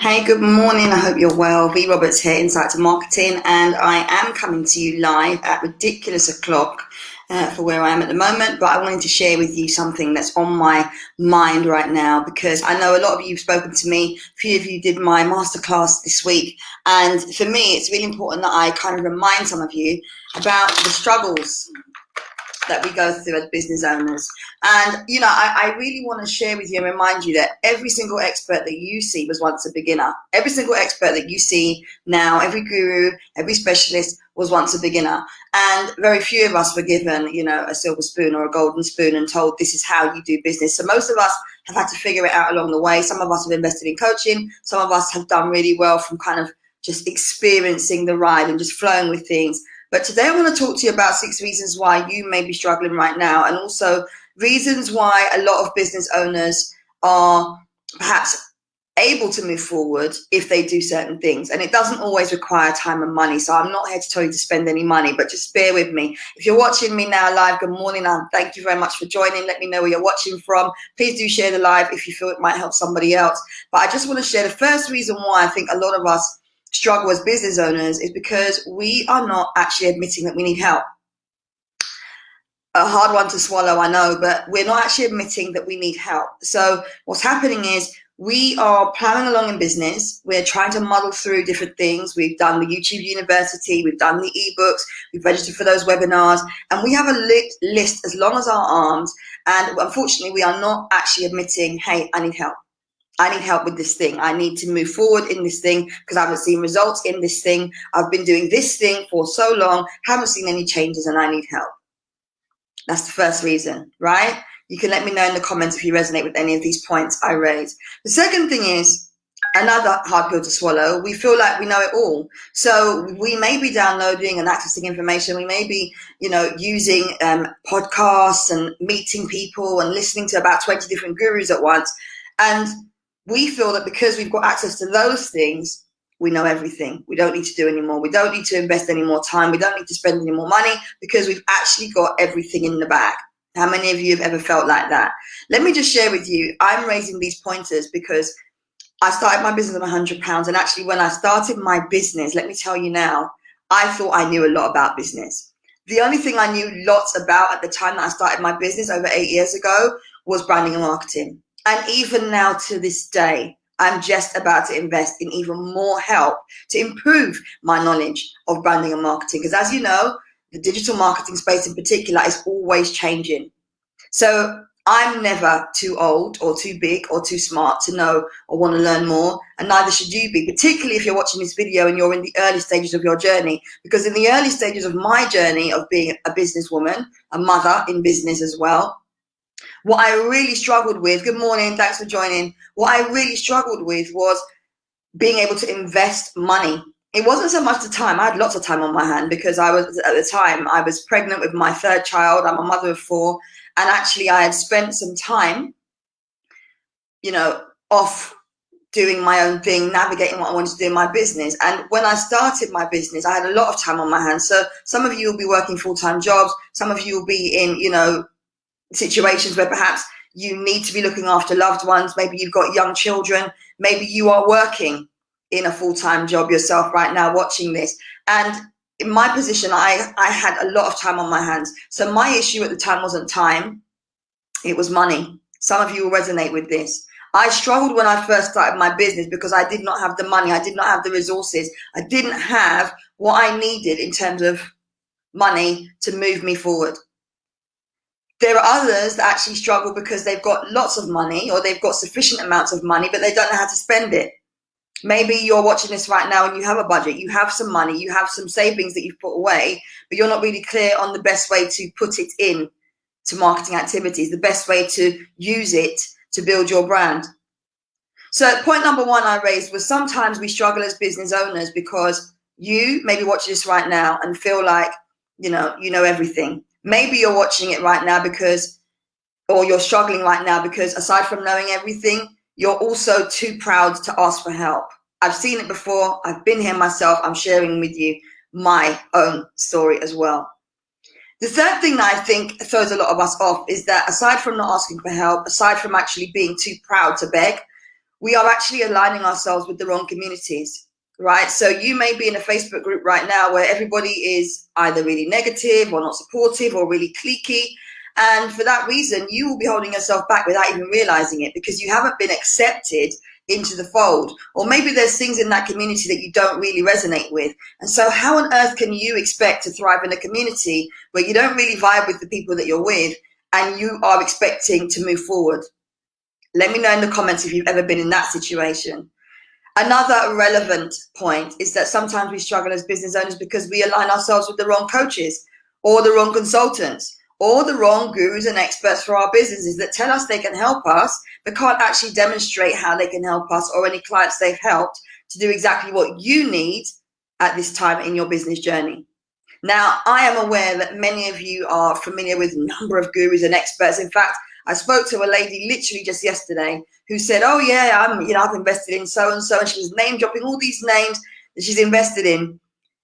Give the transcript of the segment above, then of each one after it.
Hey, good morning. I hope you're well. V Roberts here, insight2marketing, and I am coming to you live at ridiculous o'clock for where I am at the moment. But I wanted to share with you something that's on my mind right now because I know a lot of you have spoken to me. A few of you did my masterclass this week, and for me, it's really important that I kind of remind some of you about the struggles that we go through as business owners. And, I really want to share with you and remind you that every single expert that you see was once a beginner. Every single expert that you see now, every guru, every specialist was once a beginner. And very few of us were given, a silver spoon or a golden spoon and told this is how you do business. So most of us have had to figure it out along the way. Some of us have invested in coaching. Some of us have done really well from kind of just experiencing the ride and just flowing with things. But today I want to talk to you about 6 reasons why you may be struggling right now, and also reasons why a lot of business owners are perhaps able to move forward if they do certain things. And it doesn't always require time and money. So I'm not here to tell you to spend any money, but just bear with me. If you're watching me now live, good morning, and thank you very much for joining. Let me know where you're watching from. Please do share the live if you feel it might help somebody else. But I just want to share the first reason why I think a lot of us struggle as business owners is because we are not actually admitting that we need help. A hard one to swallow, I know, but we're not actually admitting that we need help. So what's happening is we are plowing along in business. We're trying to muddle through different things. We've done the YouTube University. We've done the ebooks. We've registered for those webinars. And we have a list as long as our arms. And unfortunately, we are not actually admitting, hey, I need help. I need help with this thing. I need to move forward in this thing because I haven't seen results in this thing. I've been doing this thing for so long, haven't seen any changes, and I need help. That's the first reason, right? You can let me know in the comments if you resonate with any of these points I raised. The second thing is another hard pill to swallow. We feel like we know it all. So we may be downloading and accessing information. We may be, using podcasts and meeting people and listening to about 20 different gurus at once. And we feel that because we've got access to those things, we know everything. We don't need to do any more. We don't need to invest any more time. We don't need to spend any more money because we've actually got everything in the bag. How many of you have ever felt like that? Let me just share with you, I'm raising these pointers because I started my business with £100. And actually, when I started my business, let me tell you now, I thought I knew a lot about business. The only thing I knew lots about at the time that I started my business over 8 years ago was branding and marketing. And even now to this day, I'm just about to invest in even more help to improve my knowledge of branding and marketing. Because as you know, the digital marketing space in particular is always changing. So I'm never too old or too big or too smart to know or want to learn more, and neither should you be, particularly if you're watching this video and you're in the early stages of your journey. Because in the early stages of my journey of being a businesswoman, a mother in business as well, what I really struggled with, good morning, thanks for joining. What I really struggled with was being able to invest money. It wasn't so much the time. I had lots of time on my hand because at the time, I was pregnant with my third child. I'm a mother of 4. And actually, I had spent some time, off doing my own thing, navigating what I wanted to do in my business. And when I started my business, I had a lot of time on my hands. So some of you will be working full-time jobs. Some of you will be in, situations where perhaps you need to be looking after loved ones. Maybe you've got young children. Maybe you are working in a full-time job yourself right now watching this. And in my position, I had a lot of time on my hands. So my issue at the time wasn't time, it was money. Some of you will resonate with this. I struggled when I first started my business because I did not have the money. I did not have the resources. I didn't have what I needed in terms of money to move me forward. There are others that actually struggle because they've got lots of money or they've got sufficient amounts of money, but they don't know how to spend it. Maybe you're watching this right now and you have a budget, you have some money, you have some savings that you've put away, but you're not really clear on the best way to put it in to marketing activities, the best way to use it to build your brand. So point number 1 I raised was sometimes we struggle as business owners because you may be watching this right now and feel like, you know everything. Maybe you're watching it right now or you're struggling right now because aside from knowing everything, you're also too proud to ask for help. I've seen it before. I've been here myself. I'm sharing with you my own story as well. The third thing that I think throws a lot of us off is that aside from not asking for help, aside from actually being too proud to beg, we are actually aligning ourselves with the wrong communities, right? So you may be in a Facebook group right now where everybody is either really negative or not supportive or really cliquey. And for that reason, you will be holding yourself back without even realizing it, because you haven't been accepted into the fold. Or maybe there's things in that community that you don't really resonate with. And so how on earth can you expect to thrive in a community where you don't really vibe with the people that you're with and you are expecting to move forward? Let me know in the comments if you've ever been in that situation. Another relevant point is that sometimes we struggle as business owners because we align ourselves with the wrong coaches or the wrong consultants or the wrong gurus and experts for our businesses that tell us they can help us but can't actually demonstrate how they can help us or any clients they've helped to do exactly what you need at this time in your business journey. Now, I am aware that many of you are familiar with a number of gurus and experts. In fact, I spoke to a lady literally just yesterday who said, oh yeah, I've invested in so and so, and she was name dropping all these names that she's invested in.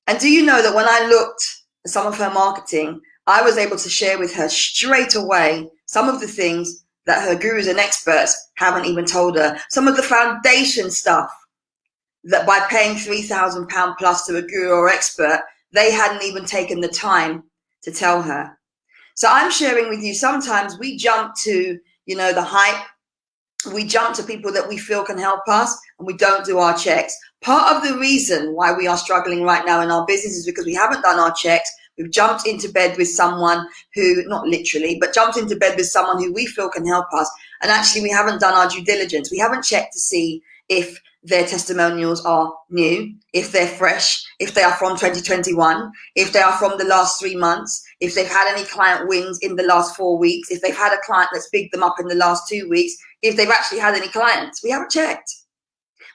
And do you know that when I looked at some of her marketing, I was able to share with her straight away some of the things that her gurus and experts haven't even told her. Some of the foundation stuff that by paying £3,000 plus to a guru or expert, they hadn't even taken the time to tell her. So I'm sharing with you, sometimes we jump to, the hype. We jump to people that we feel can help us, and we don't do our checks. Part of the reason why we are struggling right now in our business is because we haven't done our checks. We've jumped into bed with someone who, not literally, but jumped into bed with someone who we feel can help us. And actually, we haven't done our due diligence. We haven't checked to see if their testimonials are new, if they're fresh, if they are from 2021, if they are from the last 3 months, if they've had any client wins in the last 4 weeks, if they've had a client that's bigged them up in the last 2 weeks, if they've actually had any clients. We haven't checked.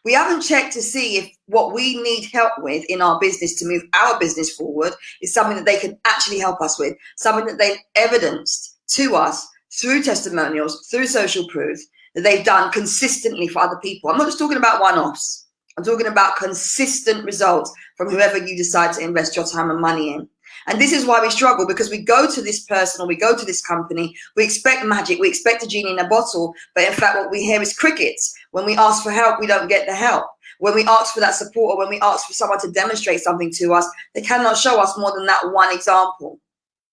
We haven't checked to see if what we need help with in our business to move our business forward is something that they can actually help us with, something that they've evidenced to us through testimonials, through social proof, that they've done consistently for other people. I'm not just talking about one-offs. I'm talking about consistent results from whoever you decide to invest your time and money in. And this is why we struggle, because we go to this person or we go to this company, we expect magic, we expect a genie in a bottle, but in fact what we hear is crickets. When we ask for help, we don't get the help. When we ask for that support or when we ask for someone to demonstrate something to us, they cannot show us more than that one example.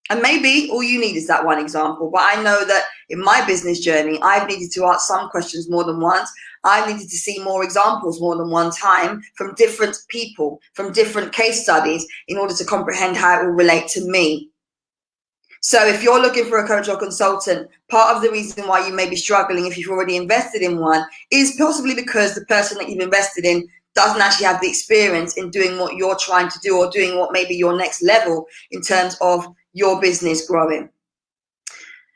And maybe all you need is that one example. But I know that in my business journey, I've needed to ask some questions more than once. I've needed to see more examples more than one time from different people, from different case studies, in order to comprehend how it will relate to me. So if you're looking for a coach or consultant, part of the reason why you may be struggling if you've already invested in one is possibly because the person that you've invested in doesn't actually have the experience in doing what you're trying to do or doing what may be your next level in terms of your business growing.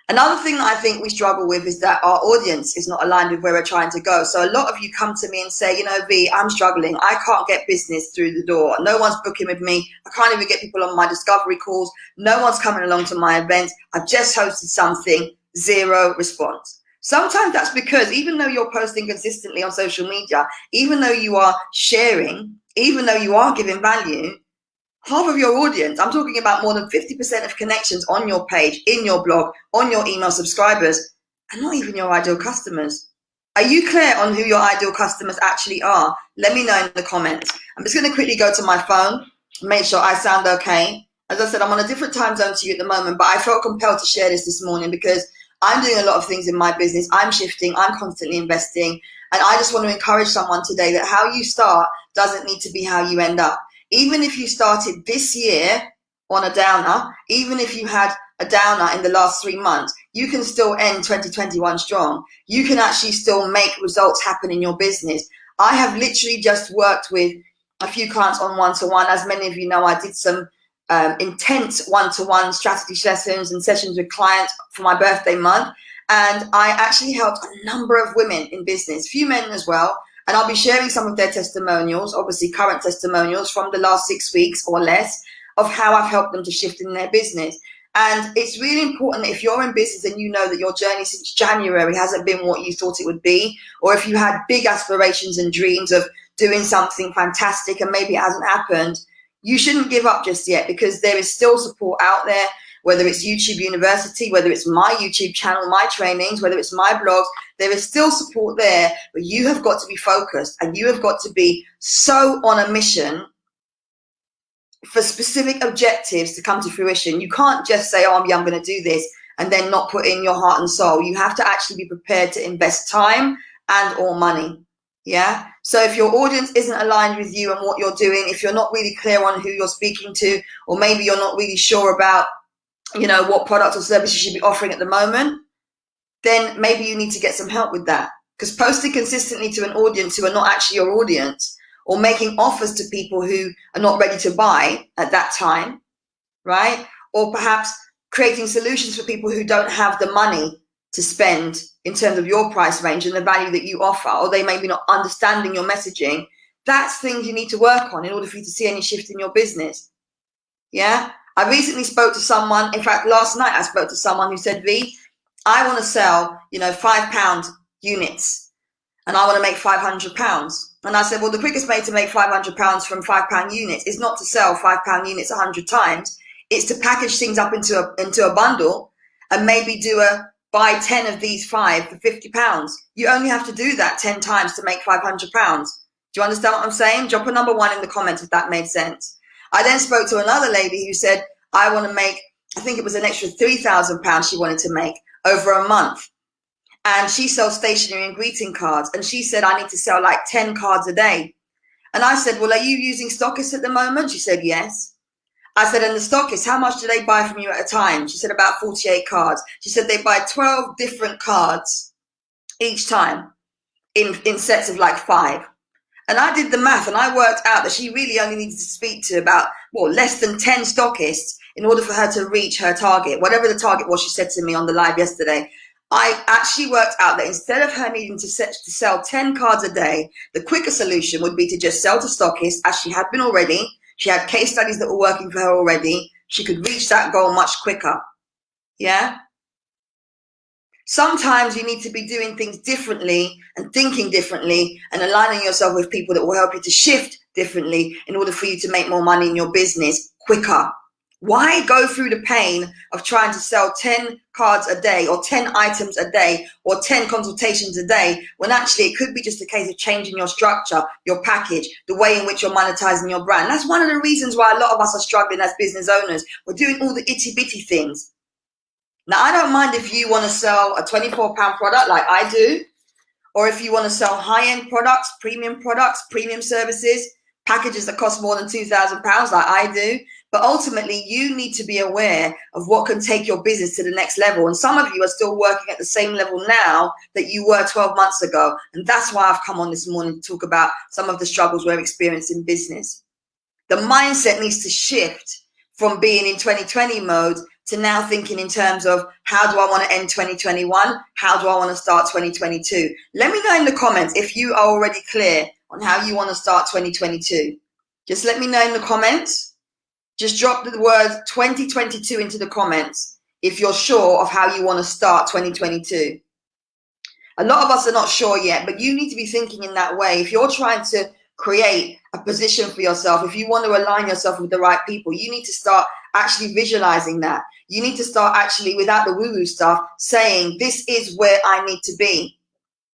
Another thing that I think we struggle with is that our audience is not aligned with where we're trying to go. So a lot of you come to me and say, V, I'm struggling. I can't get business through the door. No one's booking with me. I can't even get people on my discovery calls. No one's coming along to my events. I've just hosted something, zero response. Sometimes that's because even though you're posting consistently on social media, even though you are sharing, even though you are giving value, half of your audience, I'm talking about more than 50% of connections on your page, in your blog, on your email subscribers, are not even your ideal customers. Are you clear on who your ideal customers actually are? Let me know in the comments. I'm just going to quickly go to my phone, make sure I sound okay. As I said, I'm on a different time zone to you at the moment, but I felt compelled to share this morning because I'm doing a lot of things in my business. I'm shifting, I'm constantly investing, and I just want to encourage someone today that how you start doesn't need to be how you end up. Even if you started this year on a downer, even if you had a downer in the last 3 months, you can still end 2021 strong. You can actually still make results happen in your business. I have literally just worked with a few clients on one-to-one. As many of you know, I did some intense one-to-one strategy sessions and sessions with clients for my birthday month. And I actually helped a number of women in business, few men as well. And I'll be sharing some of their testimonials, obviously current testimonials from the last 6 weeks or less, of how I've helped them to shift in their business. And it's really important if you're in business and you know that your journey since January hasn't been what you thought it would be, or if you had big aspirations and dreams of doing something fantastic and maybe it hasn't happened, you shouldn't give up just yet, because there is still support out there. whether it's YouTube University, whether it's my YouTube channel, my trainings, whether it's my blogs, there is still support there, but you have got to be focused and you have got to be so on a mission for specific objectives to come to fruition. You can't just say, oh, yeah, I'm going to do this, and then not put in your heart and soul. You have to actually be prepared to invest time and or money. Yeah. So if your audience isn't aligned with you and what you're doing, if you're not really clear on who you're speaking to, or maybe you're not really sure about, what product or service you should be offering at the moment, then maybe you need to get some help with that. Because posting consistently to an audience who are not actually your audience, or making offers to people who are not ready to buy at that time, right? Or perhaps creating solutions for people who don't have the money to spend in terms of your price range and the value that you offer, or they may be not understanding your messaging. That's things you need to work on in order for you to see any shift in your business. Yeah. I recently spoke to someone, in fact, last night I spoke to someone who said, V, I want to sell, £5 units and I want to make £500. And I said, well, the quickest way to make £500 from £5 units is not to sell £5 units 100 times. It's to package things up into a bundle and maybe do a buy 10 of these 5 for £50. You only have to do that 10 times to make £500. Do you understand what I'm saying? Drop a number 1 in the comments if that made sense. I then spoke to another lady who said, I want to make, I think it was an extra £3,000 she wanted to make over a month. And she sells stationery and greeting cards. And she said, I need to sell like 10 cards a day. And I said, well, are you using stockists at the moment? She said, yes. I said, and the stockists, how much do they buy from you at a time? She said, about 48 cards. She said they buy 12 different cards each time in sets of like 5. And I did the math and I worked out that she really only needed to speak to about, less than 10 stockists in order for her to reach her target. Whatever the target was, she said to me on the live yesterday. I actually worked out that instead of her needing to sell 10 cards a day, the quicker solution would be to just sell to stockists, as she had been already. She had case studies that were working for her already. She could reach that goal much quicker. Yeah. Sometimes you need to be doing things differently and thinking differently and aligning yourself with people that will help you to shift differently in order for you to make more money in your business quicker. Why go through the pain of trying to sell 10 cards a day or 10 items a day or 10 consultations a day when actually it could be just a case of changing your structure, your package, the way in which you're monetizing your brand? That's one of the reasons why a lot of us are struggling as business owners. We're doing all the itty bitty things. Now, I don't mind if you want to sell a £24 product like I do, or if you want to sell high-end products, premium services, packages that cost more than £2,000 like I do. But ultimately, you need to be aware of what can take your business to the next level. And some of you are still working at the same level now that you were 12 months ago. And that's why I've come on this morning to talk about some of the struggles we're experiencing in business. The mindset needs to shift from being in 2020 mode to now thinking in terms of how do I want to end 2021? How do I want to start 2022? Let me know in the comments if you are already clear on how you want to start 2022. Just let me know in the comments. Just drop the word 2022 into the comments if you're sure of how you want to start 2022. A lot of us are not sure yet, but you need to be thinking in that way. If you're trying to create a position for yourself, if you want to align yourself with the right people, you need to start actually visualizing that. You need to start actually, without the woo-woo stuff, saying, this is where I need to be.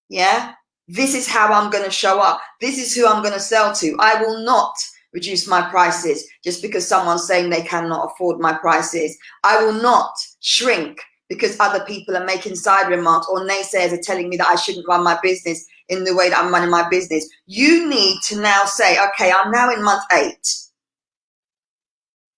Yeah? This is how I'm going to show up. This is who I'm going to sell to. I will not reduce my prices just because someone's saying they cannot afford my prices. I will not shrink because other people are making side remarks or naysayers are telling me that I shouldn't run my business in the way that I'm running my business. You need to now say, okay, I'm now in month 8.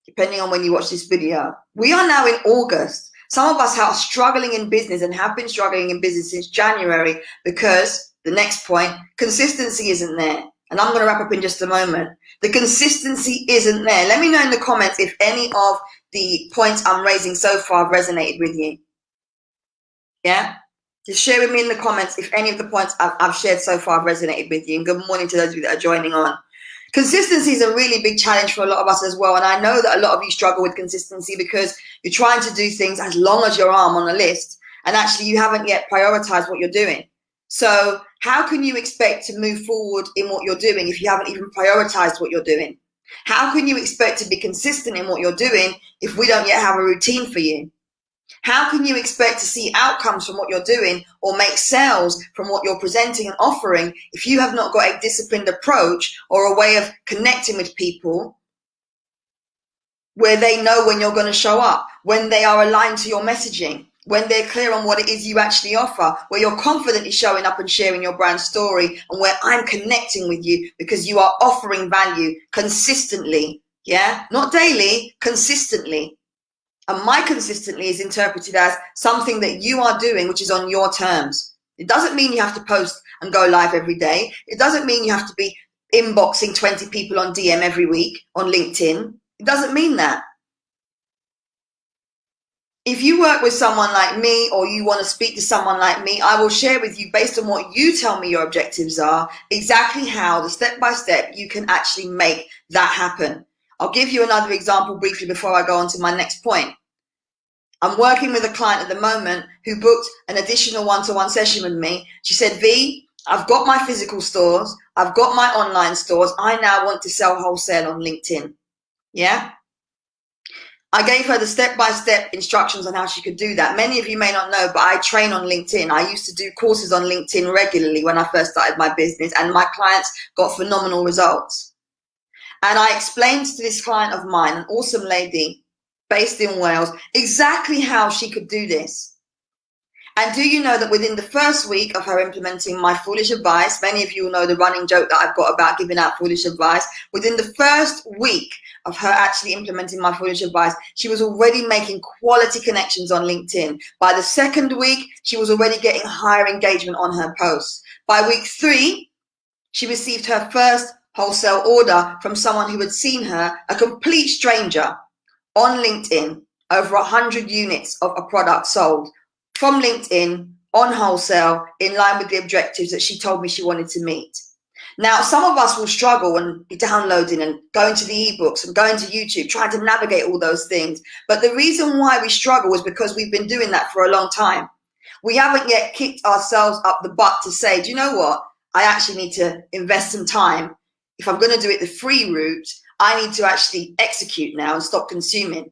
Depending on when you watch this video. We are now in August. Some of us are struggling in business and have been struggling in business since January because, the next point, consistency isn't there. And I'm going to wrap up in just a moment. The consistency isn't there. Let me know in the comments if any of the points I'm raising so far have resonated with you. Yeah? Just share with me in the comments if any of the points I've shared so far have resonated with you. And good morning to those of you that are joining on. Consistency is a really big challenge for a lot of us as well. And I know that a lot of you struggle with consistency because you're trying to do things as long as your arm on a list. And actually you haven't yet prioritized what you're doing. So how can you expect to move forward in what you're doing if you haven't even prioritized what you're doing? How can you expect to be consistent in what you're doing if we don't yet have a routine for you? How can you expect to see outcomes from what you're doing or make sales from what you're presenting and offering if you have not got a disciplined approach or a way of connecting with people where they know when you're going to show up, when they are aligned to your messaging, when they're clear on what it is you actually offer, where you're confidently showing up and sharing your brand story, and where I'm connecting with you because you are offering value consistently, yeah? Not daily, consistently. And my consistently is interpreted as something that you are doing, which is on your terms. It doesn't mean you have to post and go live every day. It doesn't mean you have to be inboxing 20 people on DM every week on LinkedIn. It doesn't mean that. If you work with someone like me or you want to speak to someone like me, I will share with you, based on what you tell me your objectives are, exactly how the step-by-step you can actually make that happen. I'll give you another example briefly before I go on to my next point. I'm working with a client at the moment who booked an additional one-to-one session with me. She said, V, I've got my physical stores. I've got my online stores. I now want to sell wholesale on LinkedIn. Yeah. I gave her the step-by-step instructions on how she could do that. Many of you may not know, but I train on LinkedIn. I used to do courses on LinkedIn regularly when I first started my business, and my clients got phenomenal results. And I explained to this client of mine, an awesome lady based in Wales, exactly how she could do this. And do you know that within the first week of her implementing my foolish advice, many of you will know the running joke that I've got about giving out foolish advice. Within the first week of her actually implementing my foolish advice, she was already making quality connections on LinkedIn. By the second week, she was already getting higher engagement on her posts. By week 3, she received her first wholesale order from someone who had seen her, a complete stranger, on LinkedIn, over 100 units of a product sold from LinkedIn on wholesale, in line with the objectives that she told me she wanted to meet. Now, some of us will struggle and be downloading and going to the ebooks and going to YouTube, trying to navigate all those things. But the reason why we struggle is because we've been doing that for a long time. We haven't yet kicked ourselves up the butt to say, do you know what? I actually need to invest some time. If I'm going to do it the free route, I need to actually execute now and stop consuming.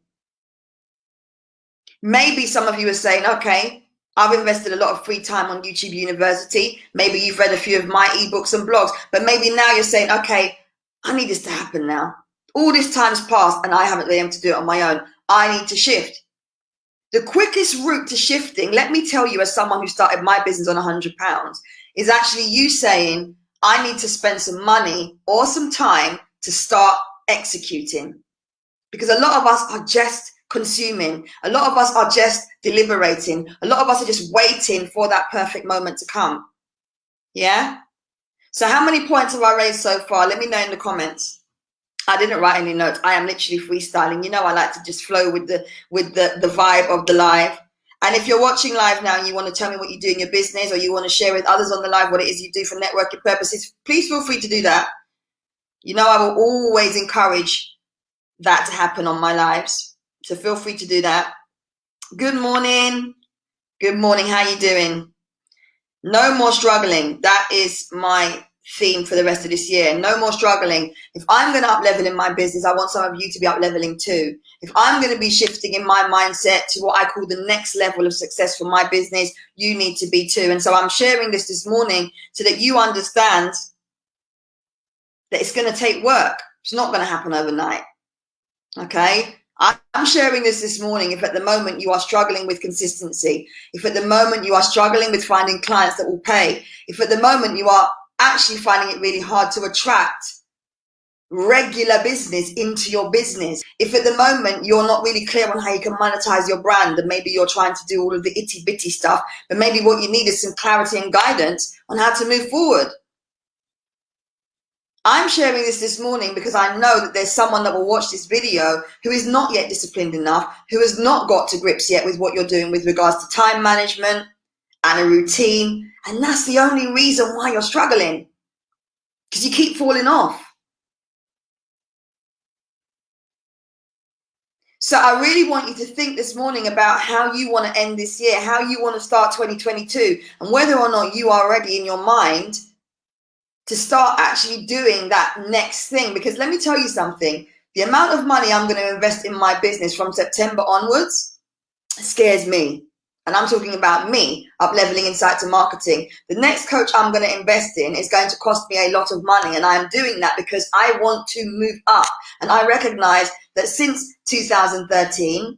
Maybe some of you are saying, okay, I've invested a lot of free time on YouTube University. Maybe you've read a few of my ebooks and blogs, but maybe now you're saying, okay, I need this to happen now. All this time's passed and I haven't been able to do it on my own. I need to shift. The quickest route to shifting, let me tell you, as someone who started my business on £100, is actually you saying, I need to spend some money or some time to start executing. Because a lot of us are just consuming. A lot of us are just deliberating. A lot of us are just waiting for that perfect moment to come. Yeah? So how many points have I raised so far? Let me know in the comments. I didn't write any notes. I am literally freestyling. You know, I like to just flow with the vibe of the live. And if you're watching live now and you want to tell me what you do in your business, or you want to share with others on the live what it is you do for networking purposes, please feel free to do that. You know, I will always encourage that to happen on my lives. So feel free to do that. Good morning. Good morning. How you doing? No more struggling. That is my theme for the rest of this year. No more struggling. If I'm going to up level in my business, I want some of you to be up leveling too. If I'm going to be shifting in my mindset to what I call the next level of success for my business, you need to be too. And so I'm sharing this morning so that you understand that it's going to take work. It's not going to happen overnight. Okay? I'm sharing this morning if at the moment you are struggling with consistency, if at the moment you are struggling with finding clients that will pay, if at the moment you are actually finding it really hard to attract regular business into your business, if at the moment you're not really clear on how you can monetize your brand, and maybe you're trying to do all of the itty bitty stuff, but maybe what you need is some clarity and guidance on how to move forward. I'm sharing this morning because I know that there's someone that will watch this video who is not yet disciplined enough, who has not got to grips yet with what you're doing with regards to time management and a routine. And that's the only reason why you're struggling, because you keep falling off. So I really want you to think this morning about how you want to end this year, how you want to start 2022, and whether or not you are already in your mind to start actually doing that next thing. Because let me tell you something, the amount of money I'm going to invest in my business from September onwards scares me. And I'm talking about me up-leveling Insight2Marketing. The next coach I'm going to invest in is going to cost me a lot of money. And I'm doing that because I want to move up. And I recognize that since 2013,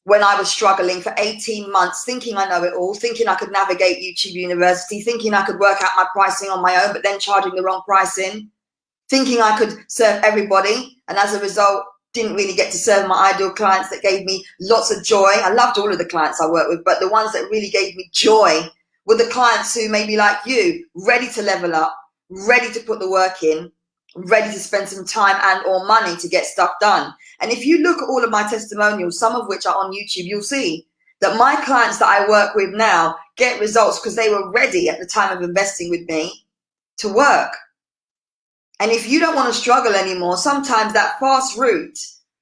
when I was struggling for 18 months, thinking I know it all, thinking I could navigate YouTube University, thinking I could work out my pricing on my own, but then charging the wrong pricing, thinking I could serve everybody. And as a result, didn't really get to serve my ideal clients that gave me lots of joy. I loved all of the clients I worked with, but the ones that really gave me joy were the clients who may be like you, ready to level up, ready to put the work in, ready to spend some time and or money to get stuff done. And if you look at all of my testimonials, some of which are on YouTube, you'll see that my clients that I work with now get results because they were ready at the time of investing with me to work. And if you don't want to struggle anymore, sometimes that fast route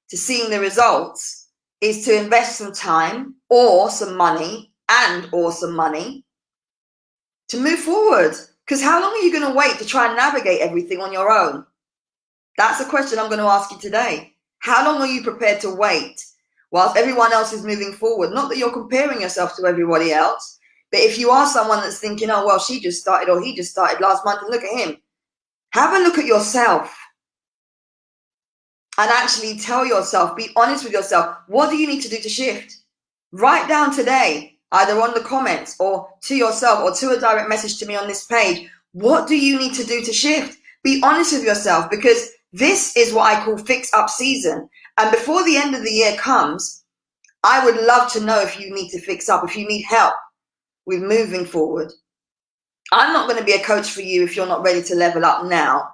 to seeing the results is to invest some time or some money to move forward. Because how long are you going to wait to try and navigate everything on your own? That's the question I'm going to ask you today. How long are you prepared to wait whilst everyone else is moving forward? Not that you're comparing yourself to everybody else, but if you are someone that's thinking, oh, well, she just started or he just started last month and look at him. Have a look at yourself and actually tell yourself, be honest with yourself. What do you need to do to shift? Write down today, either on the comments or to yourself or to a direct message to me on this page. What do you need to do to shift? Be honest with yourself, because this is what I call fix up season. And before the end of the year comes, I would love to know if you need to fix up, if you need help with moving forward. I'm not going to be a coach for you if you're not ready to level up now.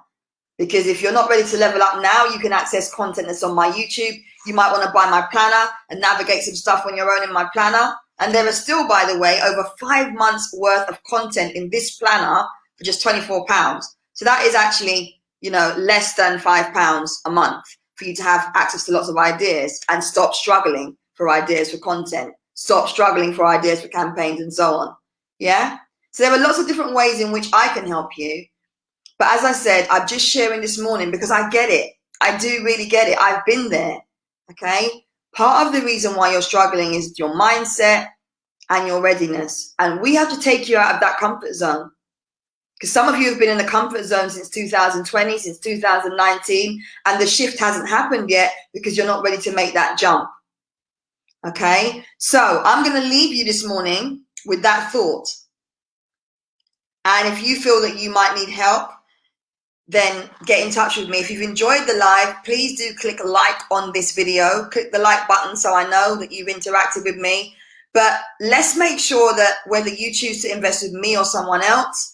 Because if you're not ready to level up now, you can access content that's on my YouTube. You might want to buy my planner and navigate some stuff on your own in my planner. And there are still, by the way, over 5 months worth of content in this planner for just £24. So that is actually, less than £5 a month for you to have access to lots of ideas and stop struggling for ideas for content. Stop struggling for ideas for campaigns and so on. Yeah? So there are lots of different ways in which I can help you. But as I said, I'm just sharing this morning because I get it. I do really get it. I've been there. Okay? Part of the reason why you're struggling is your mindset and your readiness. And we have to take you out of that comfort zone. Because some of you have been in the comfort zone since 2020, since 2019, and the shift hasn't happened yet because you're not ready to make that jump. Okay? So I'm going to leave you this morning with that thought. And if you feel that you might need help, then get in touch with me. If you've enjoyed the live, please do click like on this video. Click the like button so I know that you've interacted with me. But let's make sure that whether you choose to invest with me or someone else,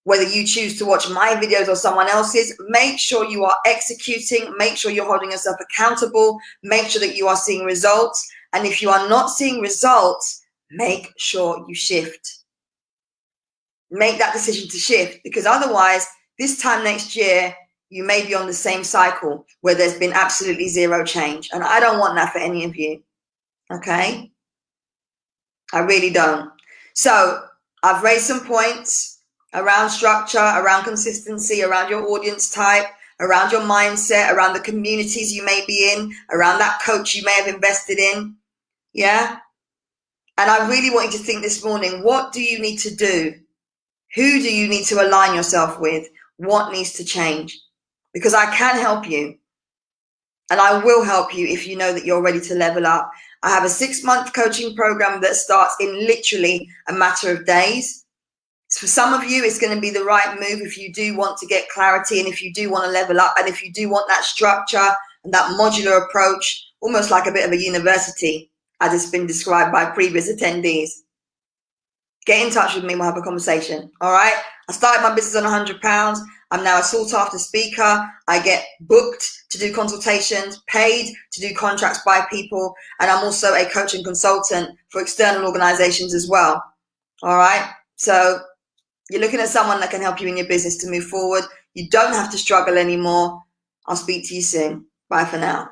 whether you choose to watch my videos or someone else's, make sure you are executing. Make sure you're holding yourself accountable. Make sure that you are seeing results. And if you are not seeing results, make sure you shift. Make that decision to shift, because otherwise, this time next year, you may be on the same cycle where there's been absolutely zero change. And I don't want that for any of you. Okay? I really don't. So I've raised some points around structure, around consistency, around your audience type, around your mindset, around the communities you may be in, around that coach you may have invested in. Yeah? And I really want you to think this morning, what do you need to do? Who do you need to align yourself with? What needs to change? Because I can help you. And I will help you if you know that you're ready to level up. I have a 6-month coaching program that starts in literally a matter of days. So for some of you, it's going to be the right move if you do want to get clarity and if you do want to level up and if you do want that structure and that modular approach, almost like a bit of a university, as it's been described by previous attendees. Get in touch with me. We'll have a conversation. All right. I started my business on £100. I'm now a sought after speaker. I get booked to do consultations, paid to do contracts by people. And I'm also a coach and consultant for external organizations as well. All right. So you're looking at someone that can help you in your business to move forward. You don't have to struggle anymore. I'll speak to you soon. Bye for now.